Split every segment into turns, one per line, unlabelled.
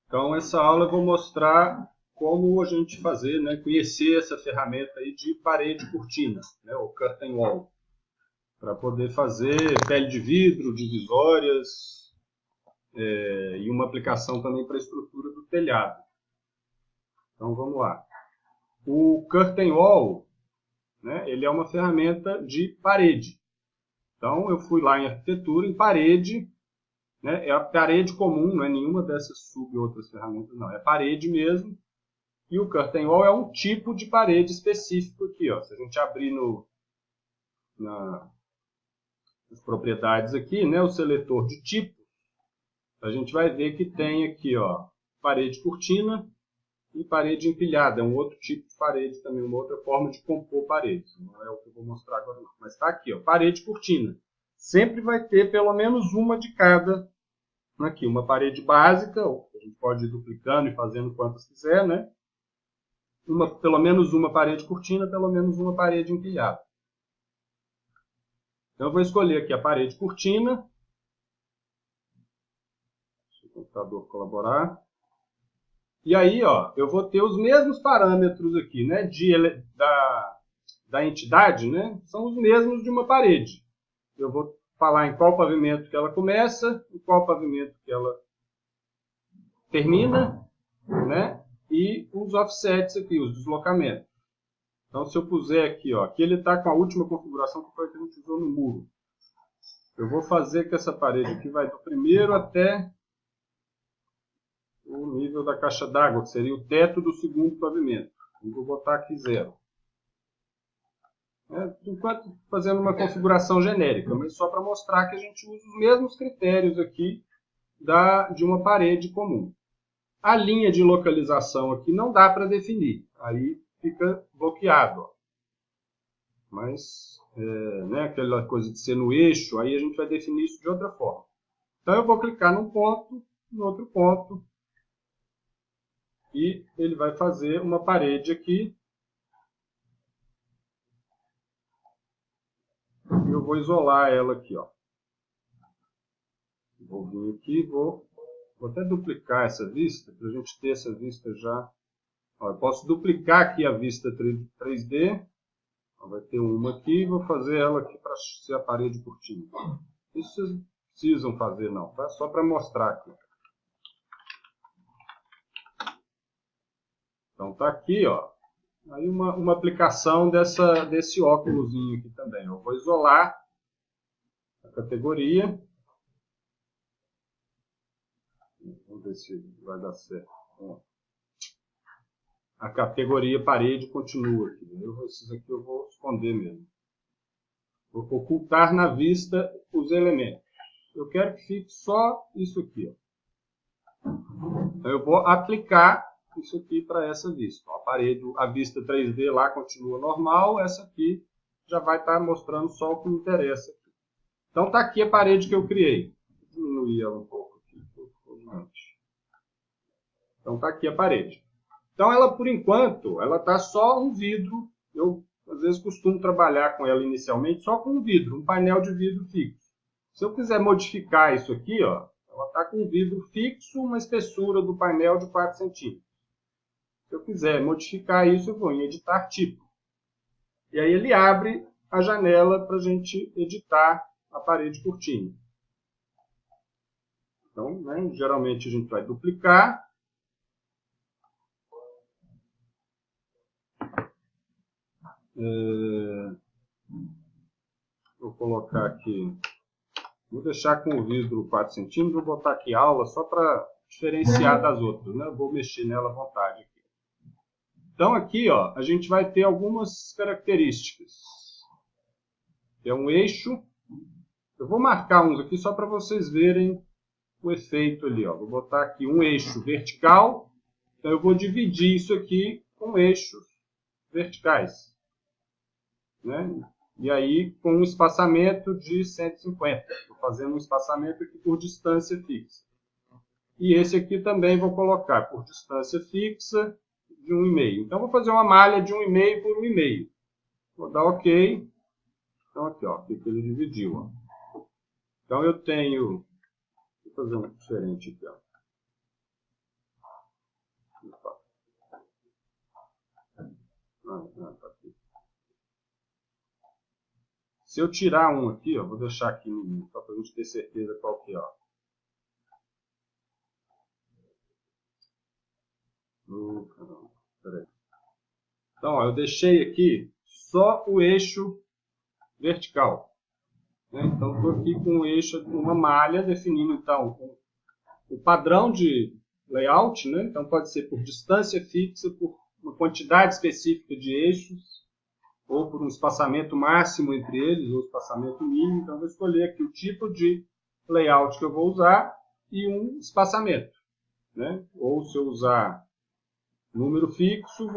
Então, essa aula eu vou mostrar como a gente fazer, né, conhecer essa ferramenta aí de parede cortina, né, o curtain wall, para poder fazer pele de vidro, divisórias e uma aplicação também para a estrutura do telhado. Então, vamos lá. O curtain wall, né, ele é uma ferramenta de parede. Então, eu fui lá em arquitetura, em parede, né, é a parede comum, não é nenhuma dessas outras ferramentas, não. É parede mesmo. E o curtain wall é um tipo de parede específico aqui. Ó. Se a gente abrir nas propriedades aqui, né, o seletor de tipo, a gente vai ver que tem aqui, ó, parede cortina e parede empilhada. É um outro tipo de parede também, uma outra forma de compor paredes. Não é o que eu vou mostrar agora não. Mas está aqui, ó, parede cortina. Sempre vai ter pelo menos uma de cada. Aqui, uma parede básica, a gente pode ir duplicando e fazendo quantas quiser, né? Pelo menos uma parede cortina, pelo menos uma parede empilhada. Então eu vou escolher aqui a parede cortina. Deixa o computador colaborar. E aí, ó, eu vou ter os mesmos parâmetros aqui, né, da entidade, né, são os mesmos de uma parede. Eu vou falar em qual pavimento que ela começa, em qual pavimento que ela termina, né, e os offsets aqui, os deslocamentos. Então, se eu puser aqui, ó, aqui ele está com a última configuração que foi a que a gente usou no muro. Eu vou fazer que essa parede aqui vai do primeiro até o nível da caixa d'água, que seria o teto do segundo pavimento. Eu vou botar aqui 0. Enquanto fazendo uma configuração genérica, mas só para mostrar que a gente usa os mesmos critérios aqui de uma parede comum. A linha de localização aqui não dá para definir, aí fica bloqueado. Ó. Mas, né, aquela coisa de ser no eixo, aí a gente vai definir isso de outra forma. Então eu vou clicar num ponto, no outro ponto, e ele vai fazer uma parede aqui. E eu vou isolar ela aqui, ó. Vou vir aqui, vou até duplicar essa vista, para a gente ter essa vista já. Ó, eu posso duplicar aqui a vista 3D. Ó, vai ter uma aqui, vou fazer ela aqui para ser a parede cortina. Isso vocês não precisam fazer não, tá? Só para mostrar aqui. Então tá aqui, ó. Aí uma aplicação desse óculosinho aqui também. Eu vou isolar a categoria. Vamos ver se vai dar certo. A categoria parede continua aqui. Esses aqui eu vou esconder mesmo. Vou ocultar na vista os elementos. Eu quero que fique só isso aqui. Ó. Então eu vou aplicar isso aqui para essa vista. Ó, a vista 3D lá continua normal. Essa aqui já vai estar mostrando só o que me interessa. Então está aqui a parede que eu criei. Vou diminuir ela um pouco aqui. Então está aqui a parede. Então ela, por enquanto, ela está só um vidro. Eu, às vezes, costumo trabalhar com ela inicialmente só com um vidro, um painel de vidro fixo. Se eu quiser modificar isso aqui, ó, ela está com um vidro fixo, uma espessura do painel de 4 centímetros. Se eu quiser modificar isso, eu vou em editar tipo. E aí ele abre a janela para a gente editar a parede cortina. Então, né, geralmente a gente vai duplicar. Vou colocar aqui, vou deixar com o vidro 4 centímetros, vou botar aqui aula só para diferenciar das outras, né? Eu vou mexer nela à vontade aqui. Então aqui, ó, a gente vai ter algumas características. É um eixo. Eu vou marcar uns aqui só para vocês verem o efeito ali, ó. Vou botar aqui um eixo vertical. Então eu vou dividir isso aqui com eixos verticais, né? E aí com um espaçamento de 150. Estou fazendo um espaçamento aqui por distância fixa. E esse aqui também vou colocar por distância fixa de 1,5. Então vou fazer uma malha de 1,5 por 1,5. Vou dar OK. Então aqui, ó, aqui que ele dividiu. Ó. Então eu tenho... Vou fazer um diferente aqui, ó. Tá aqui. Se eu tirar um aqui, ó, vou deixar aqui só para a gente ter certeza qual que é. Ó. Peraí. Então, ó, eu deixei aqui só o eixo vertical. Né? Então, estou aqui com o eixo, uma malha, definindo então o padrão de layout. Né? Então, pode ser por distância fixa, por uma quantidade específica de eixos, ou por um espaçamento máximo entre eles, ou espaçamento mínimo. Então, eu vou escolher aqui o tipo de layout que eu vou usar e um espaçamento. Né? Ou se eu usar número fixo,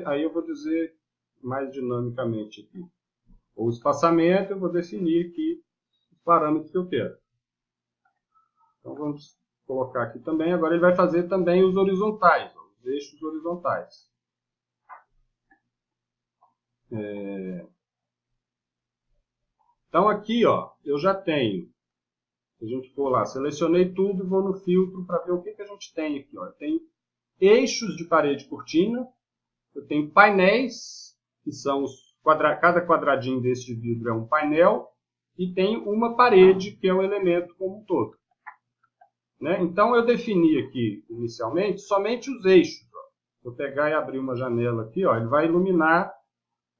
aí eu vou dizer mais dinamicamente aqui. Ou espaçamento, eu vou definir aqui os parâmetros que eu quero. Então, vamos colocar aqui também. Agora, ele vai fazer também os horizontais, os eixos horizontais. Então, aqui, ó, eu já tenho. Se a gente for lá, selecionei tudo e vou no filtro para ver o que a gente tem aqui. Ó. Eu tenho eixos de parede cortina, eu tenho painéis, que são cada quadradinho desse vidro é um painel, e tenho uma parede, que é o elemento como um todo. Né? Então, eu defini aqui, inicialmente, somente os eixos. Ó. Se eu pegar e abrir uma janela aqui, ó, ele vai iluminar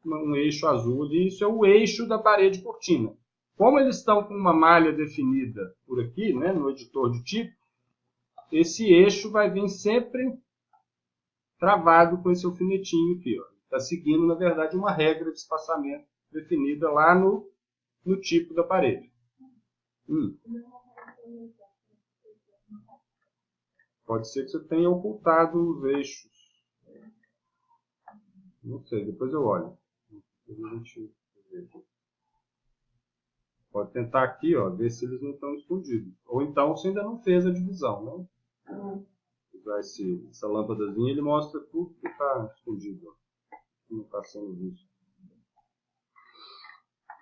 um eixo azul ali, isso é o eixo da parede cortina. Como eles estão com uma malha definida por aqui, né, no editor de tipo, esse eixo vai vir sempre travado com esse alfinetinho aqui. Está seguindo, na verdade, uma regra de espaçamento definida lá no tipo da parede. Pode ser que você tenha ocultado os eixos. Não sei, depois eu olho. Pode tentar aqui, ó, ver se eles não estão escondidos. Ou então você ainda não fez a divisão, né? Usar essa lâmpadazinha, ele mostra tudo que está escondido. Ó. Não está sendo visto.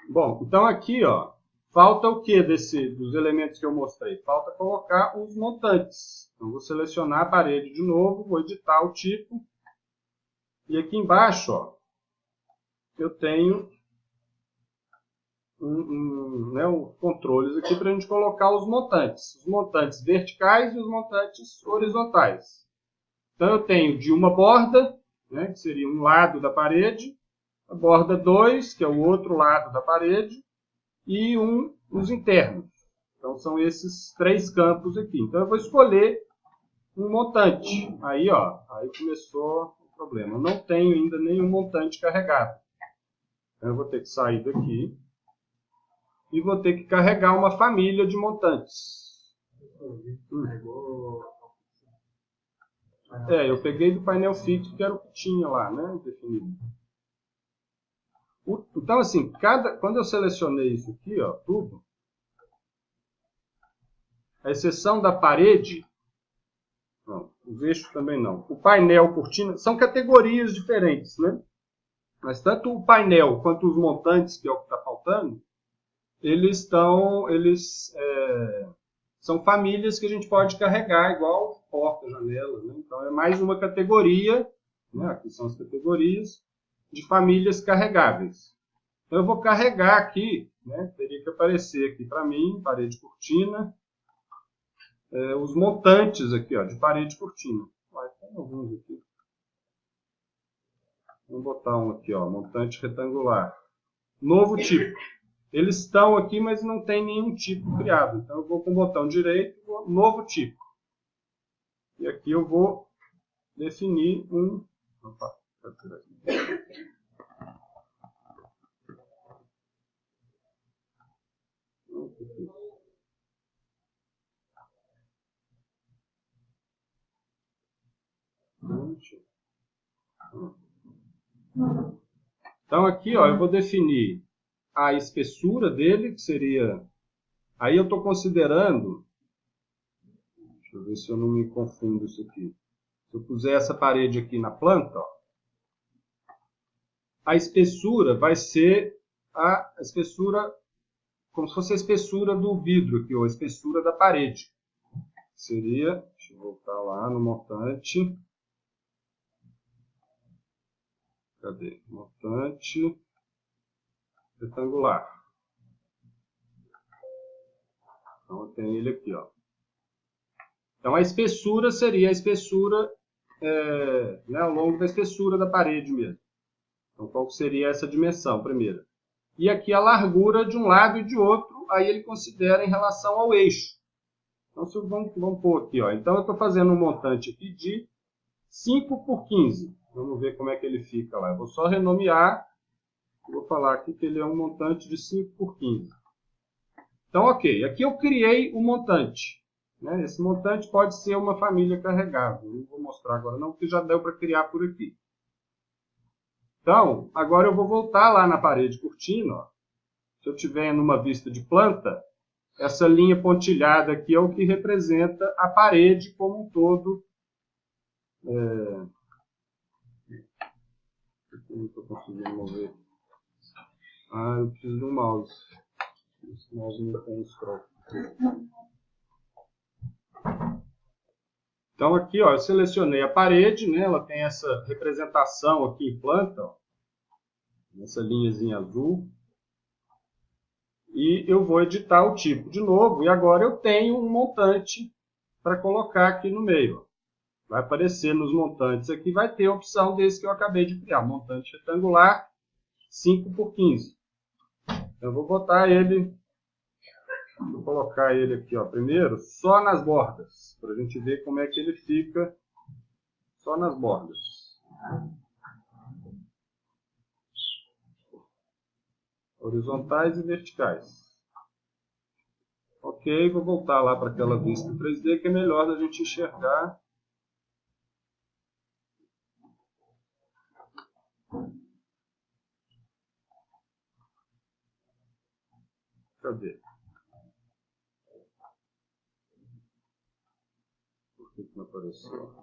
Bom, então aqui, ó, falta o que dos elementos que eu mostrei? Falta colocar os montantes. Então, vou selecionar a parede de novo, vou editar o tipo. E aqui embaixo, ó, eu tenho os controles aqui para a gente colocar os montantes verticais e os montantes horizontais. Então eu tenho de uma borda, né, que seria um lado da parede, a borda 2, que é o outro lado da parede, e os internos. Então são esses 3 campos aqui. Então eu vou escolher um montante. Aí, ó, aí começou o problema. Eu não tenho ainda nenhum montante carregado. Então eu vou ter que sair daqui e vou ter que carregar uma família de montantes. Eu peguei do painel fixo, que era o que tinha lá, né, definido. Então, assim, quando eu selecionei isso aqui, ó, tudo, a exceção da parede, não, os eixos também não. O painel, cortina, são categorias diferentes, né? Mas tanto o painel quanto os montantes, que é o que está faltando, eles são famílias que a gente pode carregar, igual porta, janela. Né? Então, é mais uma categoria, né? Aqui são as categorias, de famílias carregáveis. Então, eu vou carregar aqui, né? Teria que aparecer aqui para mim, parede cortina, os montantes aqui, ó, de parede cortina. Tem alguns aqui. Vamos botar um aqui, ó, montante retangular. Novo tipo. Eles estão aqui, mas não tem nenhum tipo criado. Então, eu vou com o botão direito, novo tipo. E aqui eu vou definir um... Opa, então, aqui, ó, eu vou definir a espessura dele, que seria... Aí eu estou considerando... Deixa eu ver se eu não me confundo isso aqui. Se eu puser essa parede aqui na planta, ó, a espessura vai ser a espessura, como se fosse a espessura do vidro aqui, ou a espessura da parede. Seria, deixa eu voltar lá no montante. Cadê? Montante retangular. Então eu tenho ele aqui, ó. Então a espessura seria a espessura né, ao longo da espessura da parede mesmo. Então qual seria essa dimensão primeira? E aqui a largura de um lado e de outro, aí ele considera em relação ao eixo. Então vamos pôr aqui, ó. Então eu estou fazendo um montante aqui de 5 por 15. Vamos ver como é que ele fica lá. Eu vou só renomear. Vou falar aqui que ele é um montante de 5 por 15. Então, ok. Aqui eu criei um montante. Né? Esse montante pode ser uma família carregável. Não vou mostrar agora não, porque já deu para criar por aqui. Então, agora eu vou voltar lá na parede cortina. Ó. Se eu estiver numa vista de planta, essa linha pontilhada aqui é o que representa a parede como um todo. Não estou conseguindo mover. Ah, eu preciso de um mouse. Esse mouse não tem scroll. Então aqui, ó, eu selecionei a parede, né? Ela tem essa representação aqui em planta, ó, nessa linhazinha azul. E eu vou editar o tipo de novo. E agora eu tenho um montante para colocar aqui no meio. Ó. Vai aparecer nos montantes aqui, vai ter a opção desse que eu acabei de criar. Montante retangular 5 por 15. Eu vou botar ele, vou colocar ele aqui, ó, primeiro, só nas bordas, para a gente ver como é que ele fica só nas bordas. Horizontais e verticais. Ok, vou voltar lá para aquela vista 3D que é melhor da gente enxergar. Cadê? Por que não apareceu?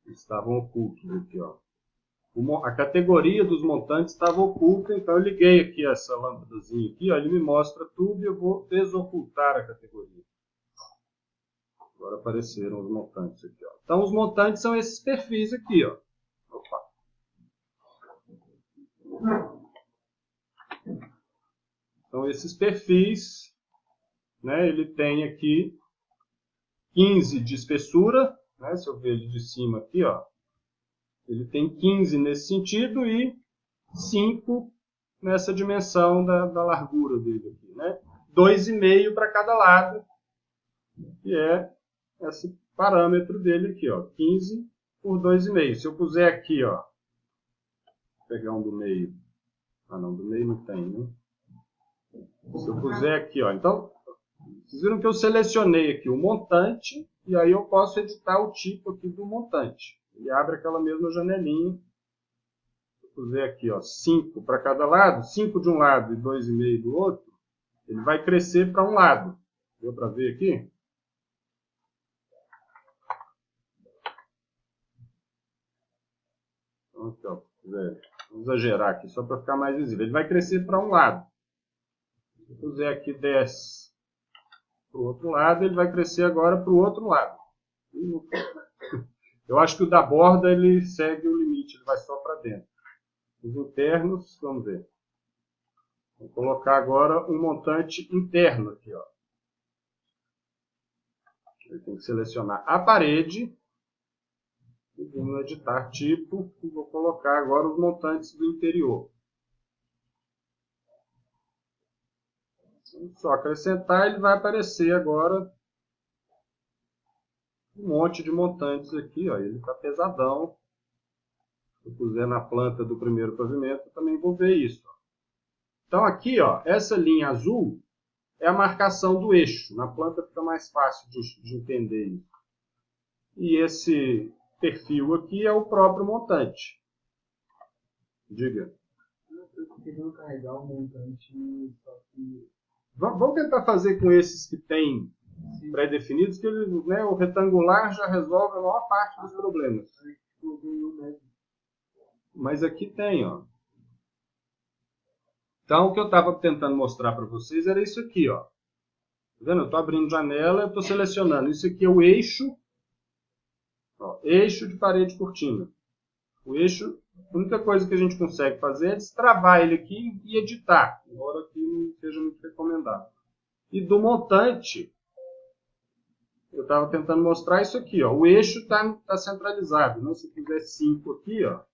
Estavam ocultos aqui, ó. A categoria dos montantes estava oculta, então eu liguei aqui essa lâmpadazinha aqui, ó, ele me mostra tudo e eu vou desocultar a categoria. Agora apareceram os montantes aqui, ó. Então os montantes são esses perfis aqui, ó. Opa. Então esses perfis, né, ele tem aqui 15 de espessura, né, se eu ver ele de cima aqui, ó. Ele tem 15 nesse sentido e 5 nessa dimensão da largura dele aqui, né? 2,5 para cada lado, que é esse parâmetro dele aqui, ó, 15 por 2,5. Se eu puser aqui, ó, vou pegar um do meio. Ah, não, do meio não tem, né? Se eu puser aqui, ó, então, vocês viram que eu selecionei aqui o montante e aí eu posso editar o tipo aqui do montante. Ele abre aquela mesma janelinha. Se eu puser aqui, ó, 5 para cada lado, 5 de um lado e 2,5 do outro, ele vai crescer para um lado. Deu para ver aqui? Então, aqui, ó, vou exagerar aqui, só para ficar mais visível. Ele vai crescer para um lado. Se eu puser aqui 10 para o outro lado, ele vai crescer agora para o outro lado. Eu acho que o da borda ele segue o limite, ele vai só para dentro. Os internos, vamos ver. Vou colocar agora um montante interno aqui, ó. Eu tenho que selecionar a parede. E vou no editar tipo e vou colocar agora os montantes do interior. Só acrescentar, ele vai aparecer agora um monte de montantes aqui, ó. Ele está pesadão. Se eu puser na planta do primeiro pavimento, eu também vou ver isso. Ó. Então aqui, ó, essa linha azul é a marcação do eixo. Na planta fica mais fácil de entender isso. E esse perfil aqui é o próprio montante. Diga.
Eu tô querendo carregar um montante, só que...
Vamos tentar fazer com esses que tem pré-definidos, que ele, né, o retangular já resolve a maior parte dos problemas. Mas aqui tem, ó. Então, o que eu estava tentando mostrar para vocês era isso aqui, ó. Tá vendo? Eu estou abrindo janela, eu estou selecionando. Isso aqui é o eixo, ó, eixo de parede cortina. O eixo, a única coisa que a gente consegue fazer é destravar ele aqui e editar, embora que não seja muito recomendado. E do montante, eu estava tentando mostrar isso aqui, ó. O eixo está centralizado, né? Se eu fizer 5 aqui, ó,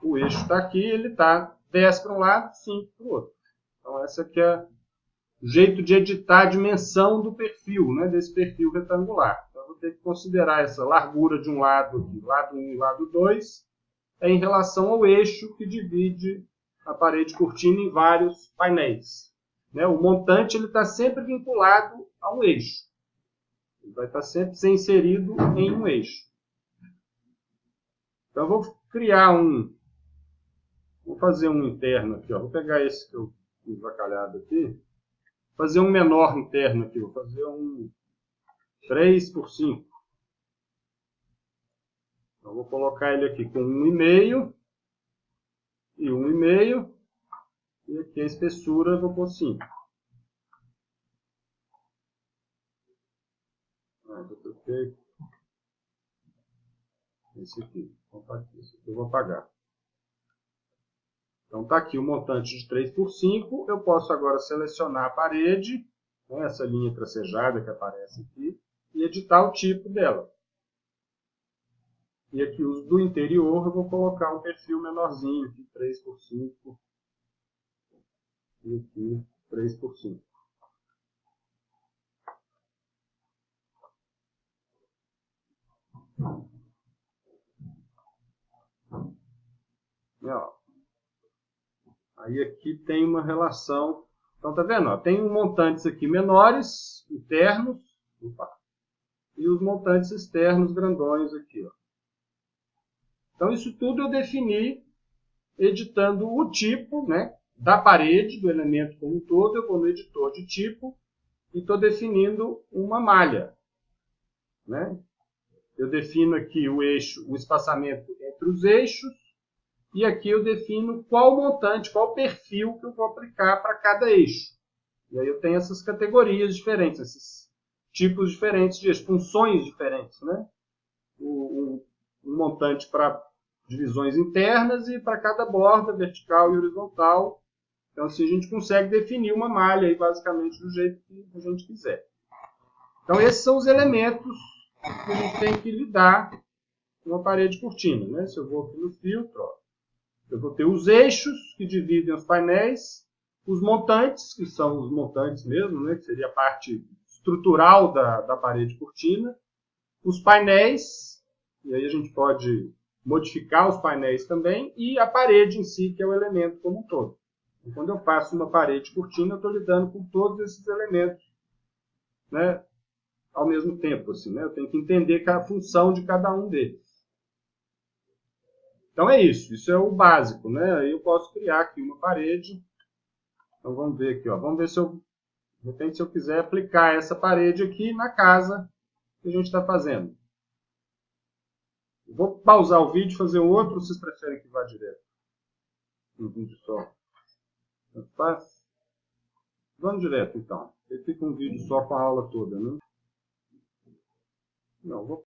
o eixo está aqui, ele está 10 para um lado, 5 para o outro. Então, esse aqui é o jeito de editar a dimensão do perfil, né? Desse perfil retangular. Então, eu vou ter que considerar essa largura de um lado aqui, lado 1 e lado 2, em relação ao eixo que divide a parede cortina em vários painéis. Né? O montante está sempre vinculado a um eixo. Ele vai estar sempre ser inserido em um eixo. Então, eu vou criar um... Vou fazer um interno aqui. Ó. Vou pegar esse que eu fiz avacalhado aqui. Fazer um menor interno aqui. Vou fazer um 3 por 5. Então, vou colocar ele aqui com 1,5 e 1,5. E aqui a espessura eu vou pôr 5. Esse aqui. Esse aqui eu vou apagar. Então está aqui o montante de 3 por 5. Eu posso agora selecionar a parede, né, essa linha tracejada que aparece aqui, e editar o tipo dela. E aqui do interior eu vou colocar um perfil menorzinho, aqui 3 por 5. E aqui 3 por 5. E, ó, aí aqui tem uma relação. Então, tá vendo? Ó, tem montantes aqui menores, internos, e os montantes externos grandões aqui. Ó. Então, isso tudo eu defini editando o tipo, né, da parede, do elemento como um todo. Eu vou no editor de tipo e estou definindo uma malha. Né? Eu defino aqui o eixo, o espaçamento entre os eixos. E aqui eu defino qual montante, qual perfil que eu vou aplicar para cada eixo. E aí eu tenho essas categorias diferentes, esses tipos diferentes de eixo, funções diferentes. Né? Um montante para divisões internas e para cada borda, vertical e horizontal. Então assim a gente consegue definir uma malha aí, basicamente do jeito que a gente quiser. Então esses são os elementos que a gente tem que lidar com uma parede cortina. Né? Se eu vou aqui no filtro, ó, eu vou ter os eixos que dividem os painéis, os montantes, que são os montantes mesmo, né, que seria a parte estrutural da parede cortina, os painéis, e aí a gente pode modificar os painéis também, e a parede em si, que é o elemento como um todo. E quando eu faço uma parede cortina, eu estou lidando com todos esses elementos, né, ao mesmo tempo. Assim, né? Eu tenho que entender a função de cada um deles. Então é isso é o básico, né? Aí eu posso criar aqui uma parede. Então vamos ver aqui, ó. Vamos ver se eu, de repente, se eu quiser aplicar essa parede aqui na casa que a gente está fazendo. Eu vou pausar o vídeo e fazer outro, ou vocês preferem que vá direto? Um vídeo só. Tanto faz? Vamos direto então. Aí fica um vídeo só com a aula toda, né? Não, vou